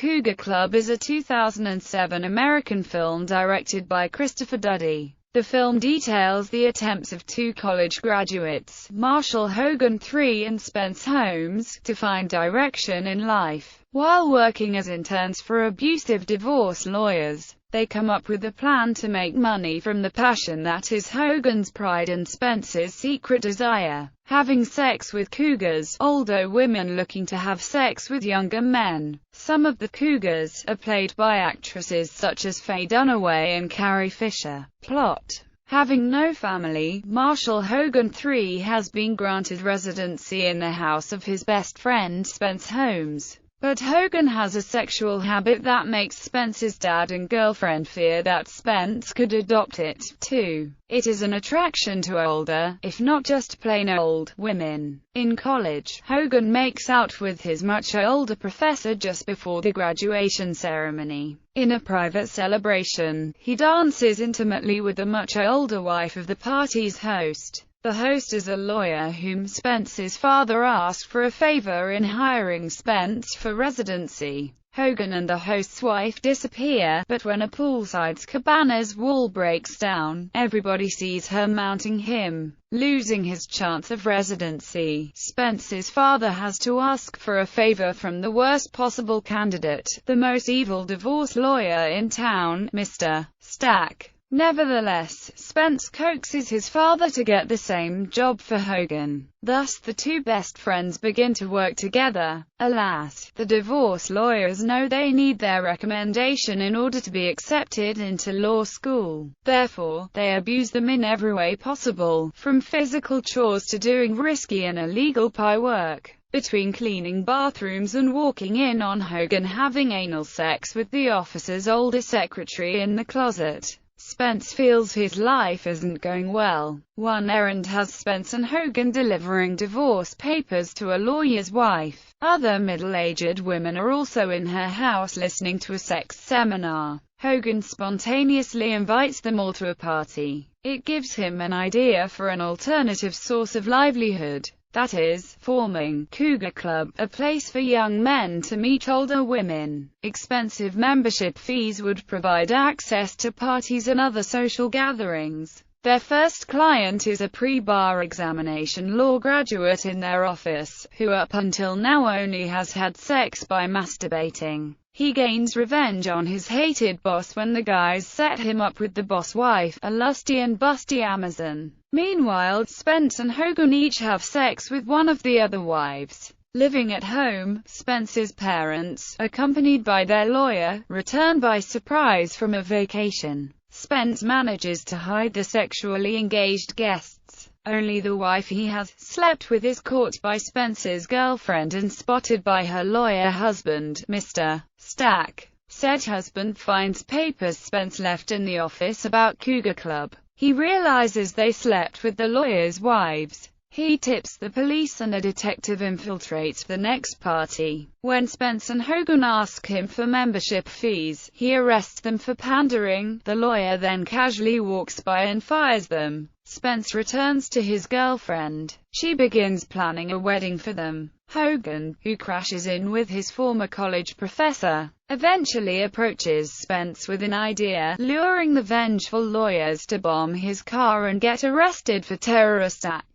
Cougar Club is a 2007 American film directed by Christopher Duddy. The film details the attempts of two college graduates, Marshall Hogan III and Spence Holmes, to find direction in life. While working as interns for abusive divorce lawyers, they come up with a plan to make money from the passion that is Hogan's pride and Spence's secret desire: having sex with cougars, older women looking to have sex with younger men. Some of the cougars are played by actresses such as Faye Dunaway and Carrie Fisher. Plot: having no family, Marshall Hogan III has been granted residency in the house of his best friend Spence Holmes. But Hogan has a sexual habit that makes Spence's dad and girlfriend fear that Spence could adopt it, too. It is an attraction to older, if not just plain old, women. In college, Hogan makes out with his much older professor just before the graduation ceremony. In a private celebration, he dances intimately with the much older wife of the party's host. The host is a lawyer whom Spence's father asked for a favor in hiring Spence for residency. Hogan and the host's wife disappear, but when a poolside cabana's wall breaks down, everybody sees her mounting him. Losing his chance of residency, Spence's father has to ask for a favor from the worst possible candidate, the most evil divorce lawyer in town, Mr. Stack. Nevertheless, Spence coaxes his father to get the same job for Hogan. Thus, the two best friends begin to work together. Alas, the divorce lawyers know they need their recommendation in order to be accepted into law school. Therefore, they abuse them in every way possible, from physical chores to doing risky and illegal pie work. Between cleaning bathrooms and walking in on Hogan having anal sex with the officer's older secretary in the closet, Spence feels his life isn't going well. One errand has Spence and Hogan delivering divorce papers to a lawyer's wife. Other middle-aged women are also in her house listening to a sex seminar. Hogan spontaneously invites them all to a party. It gives him an idea for an alternative source of livelihood. That is, forming Cougar Club, a place for young men to meet older women. Expensive membership fees would provide access to parties and other social gatherings. Their first client is a pre-bar examination law graduate in their office, who up until now only has had sex by masturbating. He gains revenge on his hated boss when the guys set him up with the boss wife, a lusty and busty Amazon. Meanwhile, Spence and Hogan each have sex with one of the other wives. Living at home, Spence's parents, accompanied by their lawyer, return by surprise from a vacation. Spence manages to hide the sexually engaged guests. Only the wife he has slept with is caught by Spence's girlfriend and spotted by her lawyer husband, Mr. Stack. Said husband finds papers Spence left in the office about Cougar Club. He realizes they slept with the lawyer's wives. He tips the police and a detective infiltrates the next party. When Spence and Hogan ask him for membership fees, he arrests them for pandering. The lawyer then casually walks by and fires them. Spence returns to his girlfriend. She begins planning a wedding for them. Hogan, who crashes in with his former college professor, eventually approaches Spence with an idea, luring the vengeful lawyers to bomb his car and get arrested for terrorist acts.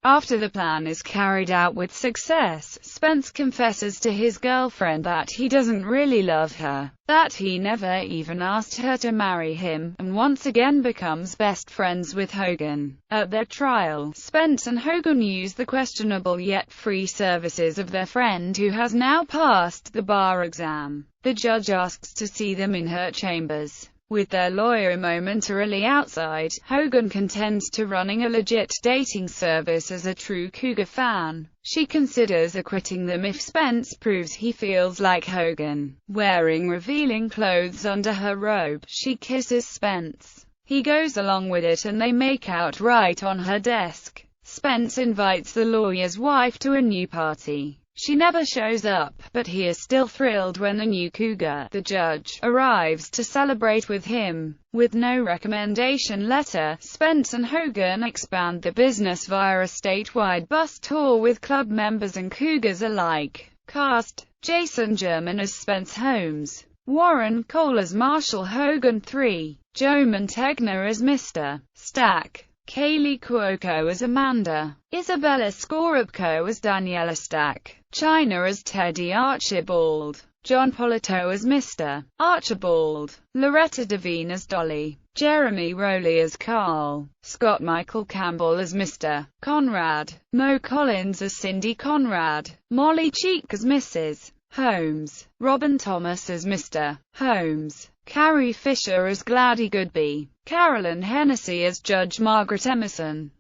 After the plan is carried out with success, Spence confesses to his girlfriend that he doesn't really love her, that he never even asked her to marry him, and once again becomes best friends with Hogan. At their trial, Spence and Hogan use the questionable yet free services of their friend who has now passed the bar exam. The judge asks to see them in her chambers. With their lawyer momentarily outside, Hogan contends to running a legit dating service as a true Cougar fan. She considers acquitting them if Spence proves he feels like Hogan. Wearing revealing clothes under her robe, she kisses Spence. He goes along with it and they make out right on her desk. Spence invites the lawyer's wife to a new party. She never shows up, but he is still thrilled when the new cougar, the judge, arrives to celebrate with him. With no recommendation letter, Spence and Hogan expand the business via a statewide bus tour with club members and cougars alike. Cast Jason German as Spence Holmes, Warren Cole as Marshall Hogan III, Joe Mantegna as Mr. Stack, Kaylee Cuoco as Amanda, Isabella Scorupco as Daniela Stack, Chyna as Teddy Archibald, John Polito as Mr. Archibald, Loretta Devine as Dolly, Jeremy Rowley as Carl, Scott Michael Campbell as Mr. Conrad, Mo Collins as Cindy Conrad, Molly Cheek as Mrs. Holmes, Robin Thomas as Mr. Holmes, Carrie Fisher as Gladys Goodby, Carolyn Hennessy as Judge Margaret Emerson,